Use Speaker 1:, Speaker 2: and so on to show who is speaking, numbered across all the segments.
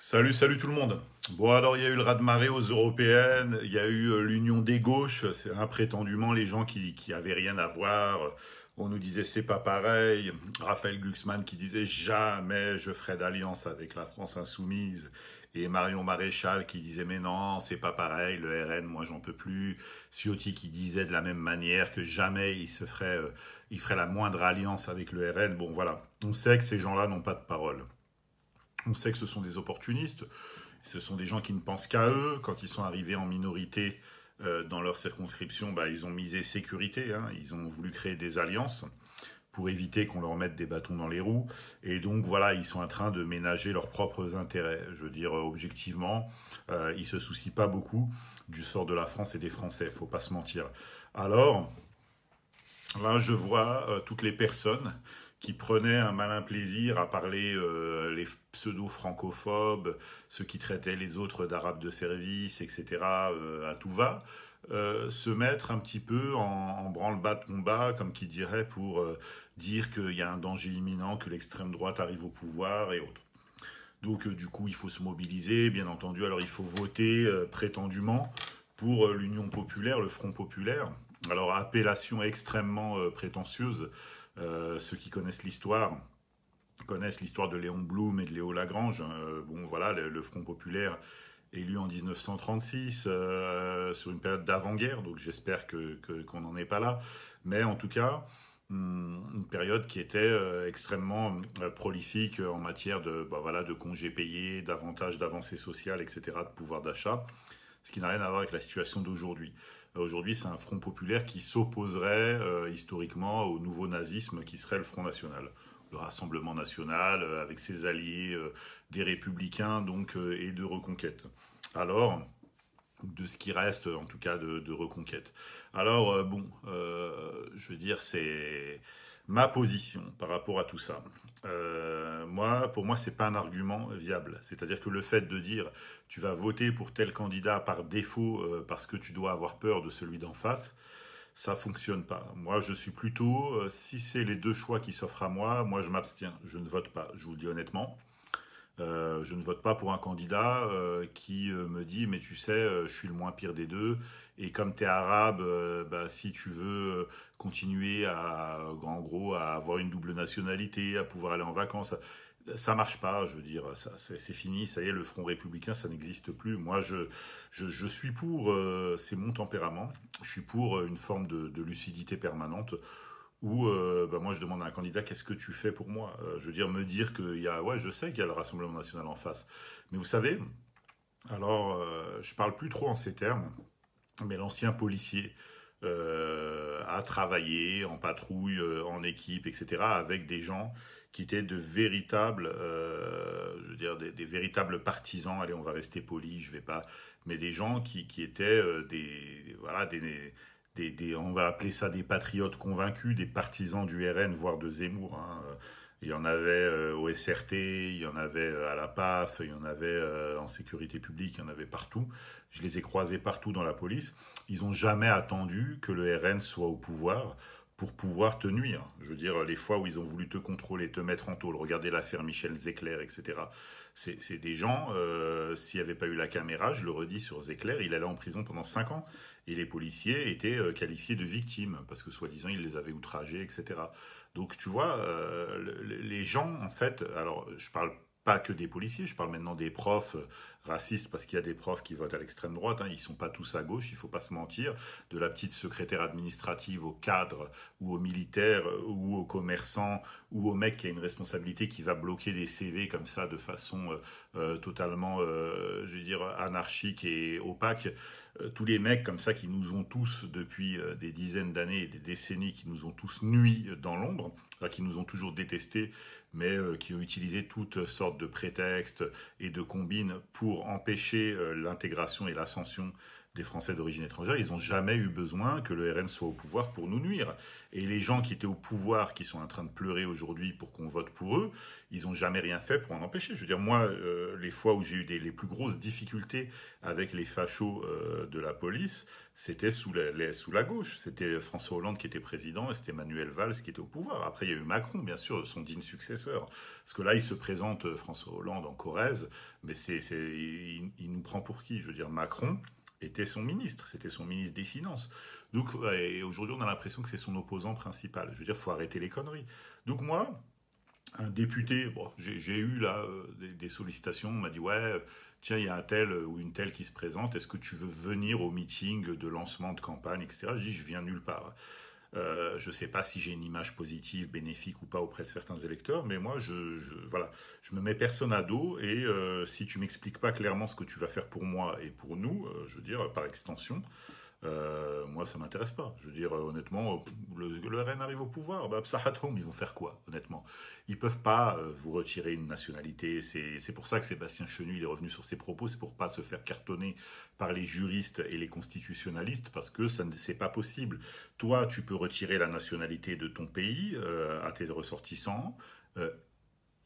Speaker 1: Salut, salut tout le monde. Bon, alors il y a eu le raz-de-marée aux européennes, il y a eu l'union des gauches, c'est prétendument les gens qui avaient rien à voir. On nous disait c'est pas pareil. Raphaël Glucksmann qui disait jamais je ferai d'alliance avec la France insoumise. Et Marion Maréchal qui disait mais non, c'est pas pareil, le RN, moi j'en peux plus. Ciotti qui disait de la même manière que jamais il ferait la moindre alliance avec le RN. Bon voilà, on sait que ces gens-là n'ont pas de parole. On sait que ce sont des opportunistes, ce sont des gens qui ne pensent qu'à eux. Quand ils sont arrivés en minorité dans leur circonscription, bah, ils ont misé sécurité, hein. Ils ont voulu créer des alliances pour éviter qu'on leur mette des bâtons dans les roues. Et donc voilà, ils sont en train de ménager leurs propres intérêts. Je veux dire, objectivement, ils ne se soucient pas beaucoup du sort de la France et des Français, il ne faut pas se mentir. Alors, là, je vois toutes les personnes qui prenaient un malin plaisir à parler les pseudo-francophobes, ceux qui traitaient les autres d'arabes de service, etc., à tout va, se mettre un petit peu en branle-bas de combat, comme qui dirait, pour dire qu'il y a un danger imminent, que l'extrême droite arrive au pouvoir et autres. Donc, du coup, il faut se mobiliser, bien entendu. Alors, il faut voter prétendument pour l'Union populaire, le Front populaire. Alors, appellation extrêmement prétentieuse. Ceux qui connaissent l'histoire de Léon Blum et de Léo Lagrange. Bon, voilà, le Front populaire élu en 1936 sur une période d'avant-guerre, donc j'espère qu'on n'en est pas là. Mais en tout cas, une période qui était extrêmement prolifique en matière de, bah, voilà, de congés payés, d'avantages, d'avancées sociales, etc., de pouvoir d'achat, ce qui n'a rien à voir avec la situation d'aujourd'hui. Aujourd'hui, c'est un front populaire qui s'opposerait historiquement au nouveau nazisme qui serait le Front National. Le Rassemblement National, avec ses alliés, des républicains donc, et de Reconquête. Alors, de ce qui reste en tout cas de Reconquête. Alors, bon, je veux dire, c'est ma position par rapport à tout ça. Pour moi, c'est pas un argument viable. C'est-à-dire que le fait de dire tu vas voter pour tel candidat par défaut parce que tu dois avoir peur de celui d'en face, ça fonctionne pas. Moi, je suis plutôt, si c'est les deux choix qui s'offrent à moi je m'abstiens. Je ne vote pas. Je vous le dis honnêtement. Je ne vote pas pour un candidat qui me dit mais tu sais je suis le moins pire des deux et comme tu es arabe bah, si tu veux continuer à en gros à avoir une double nationalité à pouvoir aller en vacances ça marche pas, je veux dire, c'est fini, ça y est, le Front républicain, ça n'existe plus. Moi, je suis pour, c'est mon tempérament, je suis pour une forme de lucidité permanente où bah, moi je demande à un candidat qu'est-ce que tu fais pour moi. Je veux dire, me dire qu'il y a, ouais, je sais qu'il y a le Rassemblement national en face, mais vous savez, alors je parle plus trop en ces termes, mais l'ancien policier a travaillé en patrouille, en équipe, etc., avec des gens qui étaient de véritables, je veux dire, des véritables partisans. Allez, on va rester poli, je vais pas, mais des gens qui étaient voilà, on va appeler ça des patriotes convaincus, des partisans du RN, voire de Zemmour, hein. Il y en avait au SRT, il y en avait à la PAF, il y en avait en sécurité publique, il y en avait partout. Je les ai croisés partout dans la police. Ils n'ont jamais attendu que le RN soit au pouvoir pour pouvoir te nuire. Je veux dire, les fois où ils ont voulu te contrôler, te mettre en tôle, regardez l'affaire Michel Zecler, etc. C'est des gens, s'il n'y avait pas eu la caméra, je le redis sur Zecler, il allait en prison pendant 5 ans. Et les policiers étaient qualifiés de victimes, parce que soi-disant, ils les avaient outragés, etc. Donc, tu vois, les gens, en fait, alors, je parle pas que des policiers, je parle maintenant des profs racistes, parce qu'il y a des profs qui votent à l'extrême droite, hein, ils sont pas tous à gauche, il faut pas se mentir, de la petite secrétaire administrative au cadre, ou au militaire, ou au commerçant, ou au mec qui a une responsabilité qui va bloquer des CV comme ça de façon totalement, je veux dire, anarchique et opaque. Tous les mecs comme ça qui nous ont tous, depuis des dizaines d'années et des décennies, qui nous ont tous nui dans l'ombre, qui nous ont toujours détestés, mais qui ont utilisé toutes sortes de prétextes et de combines pour empêcher l'intégration et l'ascension des Français d'origine étrangère, ils n'ont jamais eu besoin que le RN soit au pouvoir pour nous nuire. Et les gens qui étaient au pouvoir, qui sont en train de pleurer aujourd'hui pour qu'on vote pour eux, ils n'ont jamais rien fait pour en empêcher. Je veux dire, moi, les fois où j'ai eu les plus grosses difficultés avec les fachos de la police, c'était sous la gauche. C'était François Hollande qui était président et c'était Manuel Valls qui était au pouvoir. Après, il y a eu Macron, bien sûr, son digne successeur. Parce que là, il se présente, François Hollande, en Corrèze, mais il nous prend pour qui? Je veux dire, Macron était son ministre, c'était son ministre des Finances. Donc, et aujourd'hui, on a l'impression que c'est son opposant principal. Je veux dire, il faut arrêter les conneries. Donc moi, un député, bon, j'ai eu là des sollicitations, on m'a dit ouais, tiens, il y a un tel ou une telle qui se présente, est-ce que tu veux venir au meeting de lancement de campagne, etc. Je dis, je viens nulle part. Je ne sais pas si j'ai une image positive, bénéfique ou pas auprès de certains électeurs, mais moi, voilà, je me mets personne à dos et si tu m'expliques pas clairement ce que tu vas faire pour moi et pour nous, je veux dire, par extension, moi, ça m'intéresse pas. Je veux dire, honnêtement, le RN arrive au pouvoir, bah, Psahatoum, ils vont faire quoi, honnêtement? Ils peuvent pas vous retirer une nationalité. C'est pour ça que Sébastien Chenu, il est revenu sur ses propos, c'est pour pas se faire cartonner par les juristes et les constitutionnalistes, parce que c'est pas possible. Toi, tu peux retirer la nationalité de ton pays à tes ressortissants. euh,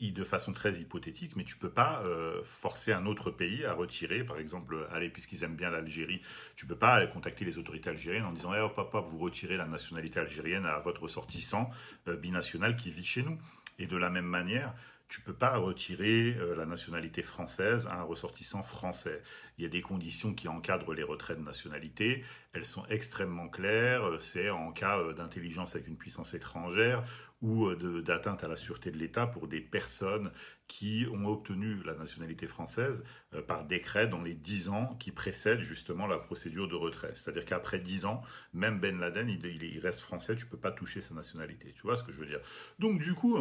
Speaker 1: de façon très hypothétique, mais tu peux pas forcer un autre pays à retirer, par exemple, allez, puisqu'ils aiment bien l'Algérie, tu peux pas aller contacter les autorités algériennes en disant, hop, hop, hop, vous retirez la nationalité algérienne à votre ressortissant binational qui vit chez nous. Et de la même manière, tu peux pas retirer la nationalité française à un ressortissant français. Il y a des conditions qui encadrent les retraits de nationalité. Elles sont extrêmement claires. C'est en cas d'intelligence avec une puissance étrangère ou d'atteinte à la sûreté de l'État pour des personnes qui ont obtenu la nationalité française par décret dans les 10 ans qui précèdent justement la procédure de retrait. C'est-à-dire qu'après 10 ans, même Ben Laden, il reste français, tu ne peux pas toucher sa nationalité. Tu vois ce que je veux dire? Donc du coup,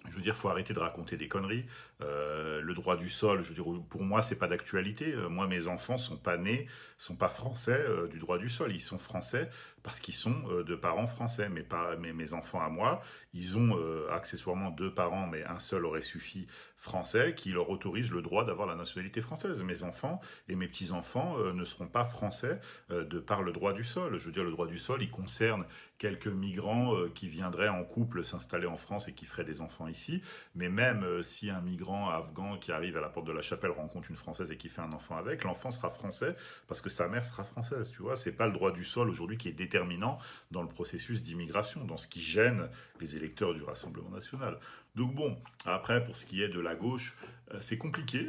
Speaker 1: je veux dire, faut arrêter de raconter des conneries. Le droit du sol, je veux dire, pour moi, c'est pas d'actualité. Moi, mes enfants sont pas nés, sont pas français du droit du sol. Ils sont français parce qu'ils sont de parents français. Mes enfants à moi, ils ont accessoirement deux parents, mais un seul aurait suffi français, qui leur autorise le droit d'avoir la nationalité française. Mes enfants et mes petits-enfants ne seront pas français de par le droit du sol. Je veux dire, le droit du sol, il concerne quelques migrants qui viendraient en couple s'installer en France et qui feraient des enfants ici. Mais même si un migrant afghan qui arrive à la porte de la chapelle rencontre une Française et qui fait un enfant avec, l'enfant sera français parce que sa mère sera française. Tu vois, c'est pas le droit du sol aujourd'hui qui est déterminant dans le processus d'immigration, dans ce qui gêne les électeurs du Rassemblement national. Donc bon, après, pour ce qui est de la gauche, c'est compliqué,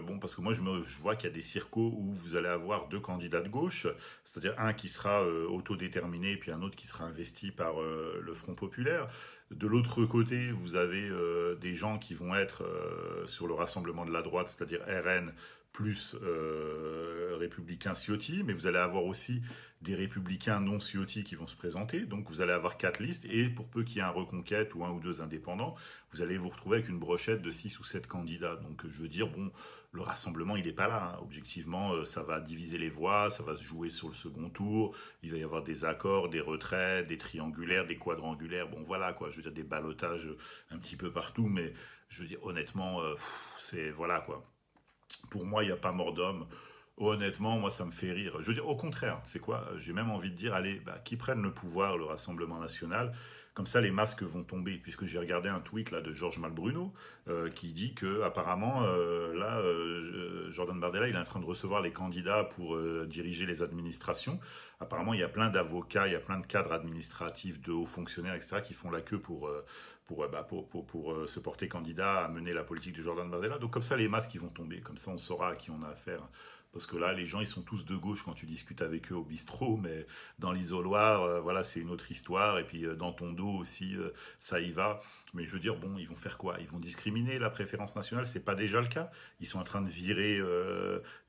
Speaker 1: bon, parce que moi je vois qu'il y a des circos où vous allez avoir deux candidats de gauche, c'est-à-dire un qui sera autodéterminé et puis un autre qui sera investi par le Front Populaire. De l'autre côté, vous avez des gens qui vont être sur le rassemblement de la droite, c'est-à-dire RN plus républicains Ciotti, mais vous allez avoir aussi des républicains non Ciotti qui vont se présenter. Donc vous allez avoir quatre listes, et pour peu qu'il y ait un Reconquête ou un ou deux indépendants, vous allez vous retrouver avec une brochette de 6 ou 7 candidats. Donc je veux dire, bon, le rassemblement, il n'est pas là. Hein. Objectivement, ça va diviser les voix, ça va se jouer sur le second tour, il va y avoir des accords, des retraits, des triangulaires, des quadrangulaires, bon voilà quoi, je veux dire des ballottages un petit peu partout, mais je veux dire honnêtement, c'est voilà quoi. Pour moi, il n'y a pas mort d'homme. Honnêtement, moi, ça me fait rire. Je veux dire, au contraire, c'est quoi? J'ai même envie de dire, allez, bah, qui prennent le pouvoir, le Rassemblement national, comme ça, les masques vont tomber. Puisque j'ai regardé un tweet là de Georges Malbruno qui dit que apparemment, là, Jordan Bardella, il est en train de recevoir les candidats pour diriger les administrations. Apparemment, il y a plein d'avocats, il y a plein de cadres administratifs, de hauts fonctionnaires, etc., qui font la queue pour se porter candidat à mener la politique de Jordan Bardella. Donc comme ça, les masques ils vont tomber. Comme ça, on saura à qui on a affaire. Parce que là, les gens, ils sont tous de gauche quand tu discutes avec eux au bistrot, mais dans l'isoloir, voilà, c'est une autre histoire. Et puis dans ton dos aussi, ça y va. Mais je veux dire, bon, ils vont faire quoi? Ils vont discriminer la préférence nationale? C'est pas déjà le cas? Ils sont en train de virer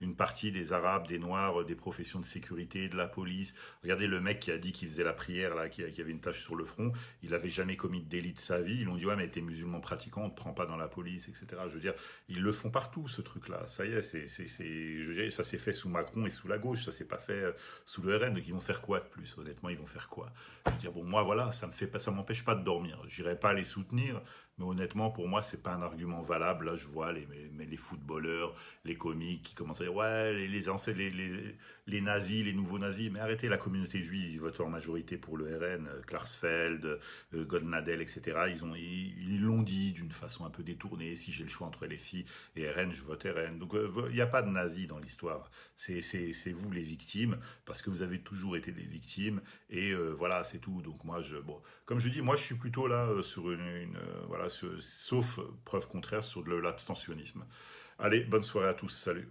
Speaker 1: une partie des Arabes, des Noirs, des professions de sécurité, de la police. Regardez le mec qui a dit qu'il faisait la prière, là, qui avait une tache sur le front. Il avait jamais commis de délit de sa vie. Ils l'ont dit, ouais, mais t'es musulman pratiquant, on te prend pas dans la police, etc. Je veux dire, ils le font partout, ce truc-là. Ça y est, je veux dire, ça s'est fait sous Macron et sous la gauche, ça s'est pas fait sous le RN. Donc ils vont faire quoi de plus? Honnêtement, ils vont faire quoi? Je veux dire, bon, moi, voilà, ça m'empêche pas de dormir. J'irai pas les soutenir, Mais honnêtement, pour moi, c'est pas un argument valable. Là, je vois les footballeurs, les comiques qui commencent à dire ouais, les nazis, les nouveaux nazis. Mais arrêtez, la communauté juive, ils votent en majorité pour le RN, Klarsfeld, Goldnadel, etc. Ils l'ont dit d'une façon un peu détournée. Si j'ai le choix entre les filles et RN, je vote RN. Donc, il n'y a pas de nazis dans l'histoire. C'est vous les victimes, parce que vous avez toujours été des victimes. Et voilà, c'est tout. Donc, moi, bon, comme je dis, moi, je suis plutôt là sur voilà, sauf preuve contraire, sur de l'abstentionnisme. Allez, bonne soirée à tous. Salut.